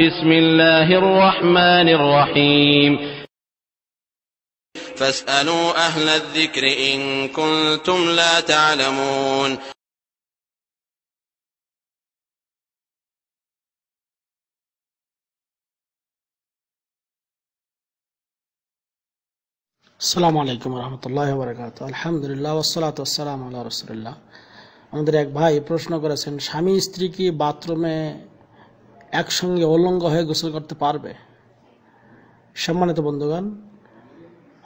بسم الله الرحمن الرحيم فاسألوا أهل الذكر إن كنتم لا تعلمون আসসালামু আলাইকুম রহমতুল্লাহি ওয়া বারাকাতুহু। আলহামদুলিল্লাহ ওয়াসসালাতু ওয়াসসালামু আলা রাসূলিল্লাহ। আমাদের এক ভাই প্রশ্ন করেছেন, স্বামী স্ত্রী কি বাথরুমে একসঙ্গে উলঙ্গ হয়ে গোসল করতে পারবে? সম্মানিত বন্ধুগণ,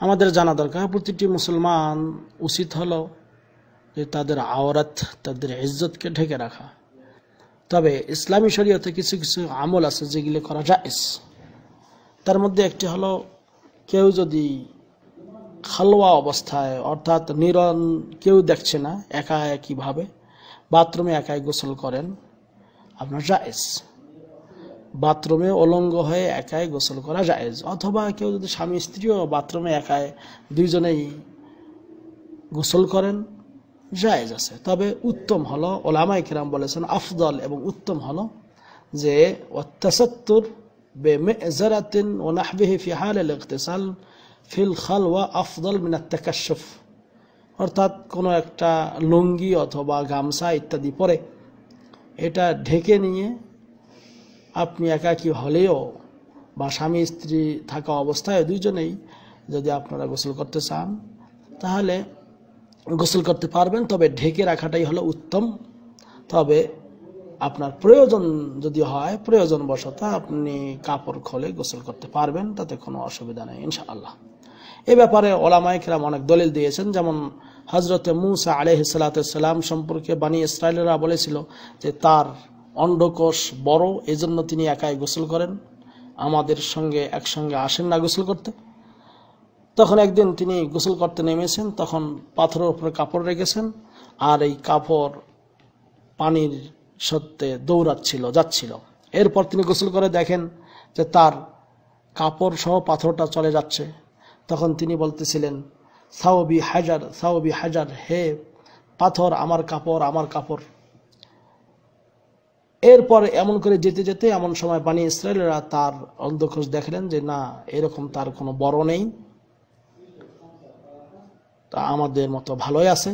আমাদের জানা দরকার প্রতিটি মুসলমান উচিত হলো যে তাদের আওরাত, তাদের ইজ্জতকে ঢেকে রাখা। তবে ইসলামী শরীয়তে কিছু কিছু আমল আছে যেগুলো করা জায়েজ। তার মধ্যে একটি হলো, কেউ যদি খালওয়া অবস্থায় অর্থাৎ কেউ দেখছে না, একা একইভাবে বাথরুমে একাই গোসল করেন, আপনার জায়েজ। বাথরুমে উলঙ্গ হয়ে একাই গোসল করা জায়েজ। অথবা কেউ যদি স্বামী স্ত্রীও বাথরুমে একাই দুইজনেই গোসল করেন, জায়েজ আছে। তবে উত্তম হলো, ওলামায়ে কেরাম বলেছেন আফদল এবং উত্তম হলো যে ওয়াত্তাসাত্তুর বিমিযরাতিন ওয়া নাহবিহি ফি হালিল ইগতিসাল ফিল খালওয়া আফদল মিন আত-তাকাশশুফ। অর্থাৎ কোনো একটা লুঙ্গি অথবা গামছা ইত্যাদি পরে এটা ঢেকে নিয়ে আপনি একাকী হলেও বা স্বামী স্ত্রী থাকা অবস্থায় দুইজনেই যদি আপনারা গোসল করতে চান তাহলে গোসল করতে পারবেন। তবে ঢেকে রাখাটাই হলো উত্তম। তবে আপনার প্রয়োজন যদি হয়, প্রয়োজনবশত আপনি কাপড় খুলে গোসল করতে পারবেন, তাতে কোনো অসুবিধা নেই ইনশাআল্লাহ। এ ব্যাপারে ওলামায়ে কেরাম অনেক দলিল দিয়েছেন। যেমন হযরতে মূসা আলাইহিস সালাম সম্পর্কে বনী ইসরাঈলরা বলেছিল যে তার অন্ডকোষ বড়, এজন্য তিনি একাই গোসল করেন, আমাদের সঙ্গে একসঙ্গে আসেন না গোসল করতে। তখন একদিন তিনি গোসল করতে নেমেছেন, তখন পাথরের উপরে কাপড় রেখেছেন, আর এই কাপড় পানির সত্যে যাচ্ছিল। এরপর তিনি গোসল করে দেখেন যে তার কাপড় সহ পাথরটা চলে যাচ্ছে। তখন তিনি বলতেছিলেন, সাওবি হাজার, সাওবি হাজার, হে পাথর আমার কাপড়, আমার কাপড়। এরপর এমন করে যেতে যেতে এমন সময় বনী ইসরাঈলরা তার অন্ধকোষ দেখলেন যে না, এরকম তার কোনো বড় নেই, তা আমাদের মতো ভালোই আছে।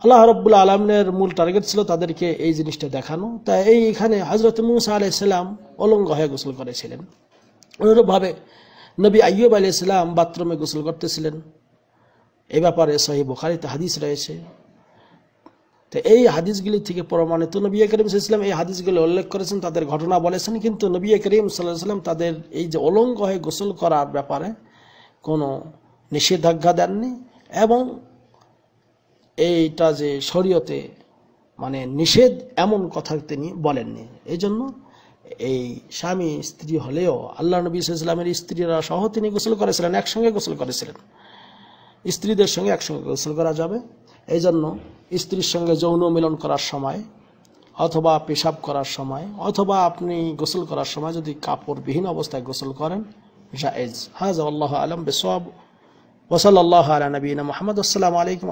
আল্লাহ রাব্বুল আলামিনের মূল টার্গেট ছিল তাদেরকে এই জিনিসটা দেখানো। তাই এইখানে হযরত মূসা আলাইহিস সালাম উলঙ্গ হয়ে গোসল করেছিলেন। অনুরূপভাবে নবী আইয়ুব আলাইহিস সালাম বাথরুমে গোসল করতেছিলেন। এই ব্যাপারে সহিহ বুখারীতে হাদিস রয়েছে। তো এই হাদিসগুলি থেকে প্রমাণিত, নবী করিম সাল্লাল্লাহু আলাইহি ওয়াসাল্লাম এই হাদিসগুলো উল্লেখ করেছেন, তাদের ঘটনা বলেছেন, কিন্তু নবী করিম সাল্লাল্লাহু আলাইহি ওয়াসাল্লাম তাদের এই যে উলঙ্গ হয়ে গোসল করার ব্যাপারে কোনো নিষেধাজ্ঞা দেননি, এবং এইটা যে শরীয়তে মানে নিষেধ এমন কথা তিনি বলেননি। এই জন্য এই স্বামী স্ত্রী হলেও আল্লাহ নবী সাল্লাল্লাহু আলাইহি ওয়াসাল্লামের স্ত্রীরা সহ তিনি গোসল করেছিলেন, একসঙ্গে গোসল করেছিলেন। স্ত্রীদের সঙ্গে একসঙ্গে গোসল করা যাবে। এই জন্য স্ত্রীর সঙ্গে যৌন মিলন করার সময় অথবা পেশাব করার সময় অথবা আপনি গোসল করার সময় যদি কাপড়বিহীন অবস্থায় গোসল করেন, জায়েজ। হাযা আল্লাহু আ'লাম বিসওয়াব। ওয়া সাল্লাল্লাহু আলা নবিয়িনা মুহাম্মদ। আসসালামু আলাইকুম।